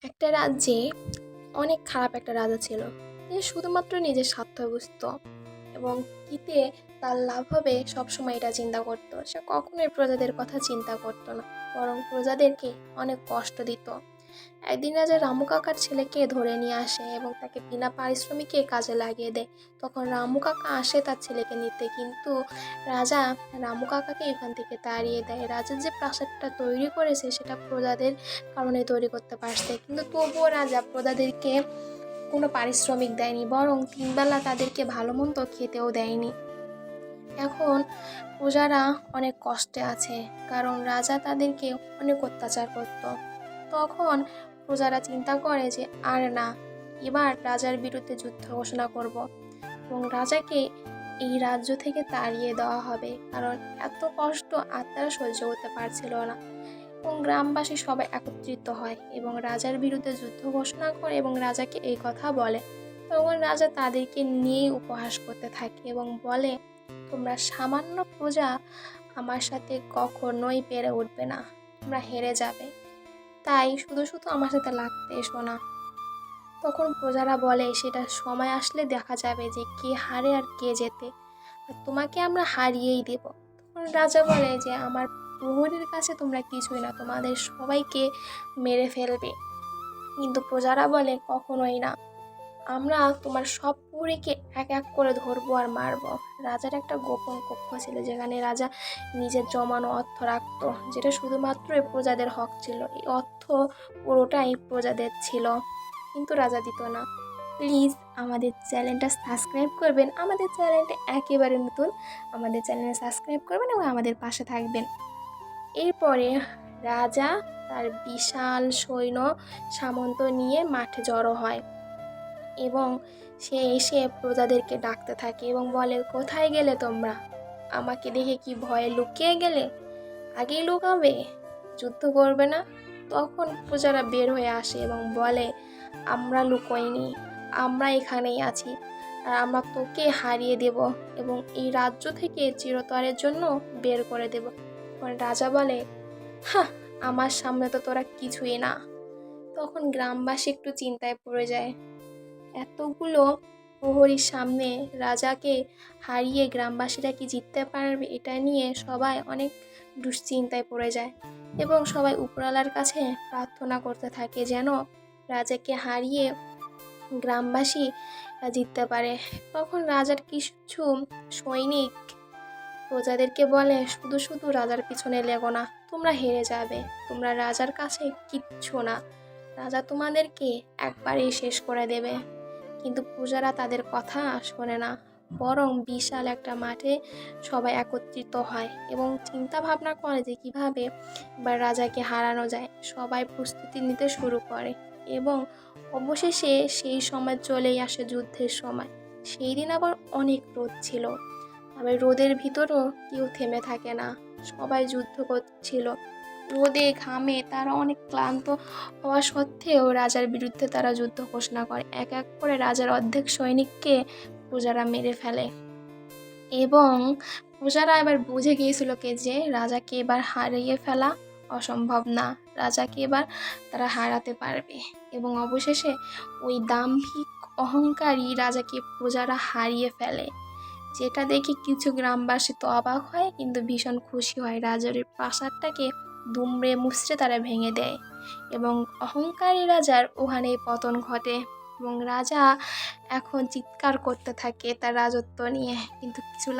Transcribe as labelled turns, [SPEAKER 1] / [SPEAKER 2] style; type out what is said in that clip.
[SPEAKER 1] একটা রাজ্যে অনেক খারাপ একটা রাজা ছিল, যে শুধুমাত্র নিজের স্বার্থ বুঝতো এবং কিতে তার লাভ হবে সবসময় এটা চিন্তা করতো। সে কখনোই প্রজাদের কথা চিন্তা করতো না, বরং প্রজাদেরকে অনেক কষ্ট দিত। একদিন রাজা রামু কাকার ছেলেকে ধরে নিয়ে আসে এবং তাকে বিনা পারিশ্রমিকে কাজে লাগিয়ে দেয়। তখন রামু কাকা আসে তার ছেলেকে নিতে, কিন্তু রাজা রামু কাকাকে এখান থেকে তাড়িয়ে দেয়। রাজা যে প্রাসাদটা তৈরি করেছে সেটা প্রজাদের কারণে তৈরি করতে পারছে, কিন্তু তবুও রাজা প্রজাদেরকে কোনো পারিশ্রমিক দেয়নি, বরং তিনবেলা তাদেরকে ভালো মন্দ খেতেও দেয়নি। এখন প্রজারা অনেক কষ্টে আছে, কারণ রাজা তাদেরকে অনেক অত্যাচার করত। তখন প্রজারা চিন্তা করে যে আর না, এবার রাজার বিরুদ্ধে যুদ্ধ ঘোষণা করব এবং রাজাকে এই রাজ্য থেকে তাড়িয়ে দেওয়া হবে, কারণ এত কষ্ট আর তারা সহ্য করতে পারছিল না। এবং গ্রামবাসী সবাই একত্রিত হয় এবং রাজার বিরুদ্ধে যুদ্ধ ঘোষণা করে এবং রাজাকে এই কথা বলে। তখন রাজা তাদেরকে নিয়ে উপহাস করতে থাকে এবং বলে, তোমরা সামান্য প্রজা, আমার সাথে কখনোই পেরে উঠবে না, তোমরা হেরে যাবে, তাই শুধু শুধু আমার সাথে লাগতে এসো না। তখন প্রজারা বলে, সেটা সময় আসলে দেখা যাবে যে কে হারে আর কে জেতে, আর তোমাকে আমরা হারিয়েই দেব। তখন রাজা বলে যে আমার প্রহরীর কাছে তোমরা কিছুই না, তোমাদের সবাইকে মেরে ফেলবে। কিন্তু প্রজারা বলে, কখনোই না, আমরা তোমার সব প্রহরীকে এক এক করে ধরবো আর মারবো। রাজার একটা গোপন কক্ষ ছিল, যেখানে রাজা নিজের জমানো অর্থ রাখতো, যেটা শুধুমাত্র প্রজাদের হক ছিল। এই অর্থ পুরোটাই প্রজাদের ছিল, কিন্তু রাজা দিত না। প্লিজ আমাদের চ্যানেলটা সাবস্ক্রাইব করবেন, আমাদের চ্যানেলটা একেবারে নতুন, আমাদের চ্যানেলে সাবস্ক্রাইব করবেন এবং আমাদের পাশে থাকবেন। এরপরে রাজা তার বিশাল সৈন্য সামন্ত নিয়ে মাঠে জড়ো হয় এবং সে এসে প্রজাদেরকে ডাকতে থাকে এবং বলে, কোথায় গেলে তোমরা? আমাকে দেখে কি ভয়ে লুকিয়ে গেলে? আগেই লুকাবে, যুদ্ধ করবে না? তখন প্রজারা বের হয়ে আসে এবং বলে, আমরা লুকোইনি, আমরা এখানেই আছি, আর আমরা তোকে হারিয়ে দেব এবং এই রাজ্য থেকে চিরতরের জন্য বের করে দেব। তখন রাজা বলে, হ্যাঁ, আমার সামনে তো তোরা কিছুই না। তখন গ্রামবাসী একটু চিন্তায় পড়ে যায়। এতগুলো প্রহরীর সামনে রাজাকে হারিয়ে গ্রামবাসীরা কি জিততে পারবে, এটা নিয়ে সবাই অনেক দুশ্চিন্তায় পড়ে যায় এবং সবাই উপরওয়ালার কাছে প্রার্থনা করতে থাকে যেন রাজাকে হারিয়ে গ্রামবাসী জিততে পারে। তখন রাজার কিছু সৈনিক প্রজাদেরকে বলে, শুধু শুধু রাজার পিছনে লেগো না, তোমরা হেরে যাবে, তোমরা রাজার কাছে কিচ্ছু না, রাজা তোমাদেরকে একবারেই শেষ করে দেবে। কিন্তু প্রজারা তাদের কথা শোনে না, বরং বিশাল একটা মাঠে সবাই একত্রিত হয় এবং চিন্তা ভাবনা করে যে কিভাবে বা রাজাকে হারানো যায়। সবাই প্রস্তুতি নিতে শুরু করে এবং অবশেষে সেই সময় চলেই আসে যুদ্ধের সময়। সেই দিন আবার অনেক রোদ ছিল, আবার রোদের ভিতরও কেউ থেমে থাকে না, সবাই যুদ্ধ করছিল। রোদে ঘামে তারা অনেক ক্লান্ত হওয়া সত্ত্বেও রাজার বিরুদ্ধে তারা যুদ্ধ ঘোষণা করে। এক এক করে রাজার অর্ধেক সৈনিককে প্রজারা মেরে ফেলে এবং প্রজারা এবার বুঝে গিয়েছিল যে রাজাকে এবার হারিয়ে ফেলা অসম্ভব না, রাজাকে এবার তারা হারাতে পারবে। এবং অবশেষে ওই দাম্ভিক অহংকারী রাজাকে প্রজারা হারিয়ে ফেলে, যেটা দেখে কিছু গ্রামবাসী তো অবাক হয়, কিন্তু ভীষণ খুশি হয়। রাজার প্রাসাদটাকে দুমড়ে মুচড়ে তারা ভেঙে দেয় এবং অহংকারী রাজার ওখানেই পতন ঘটে এবং রাজা এখন চিৎকার করতে থাকে তার রাজত্ব নিয়ে, কিন্তু কিছু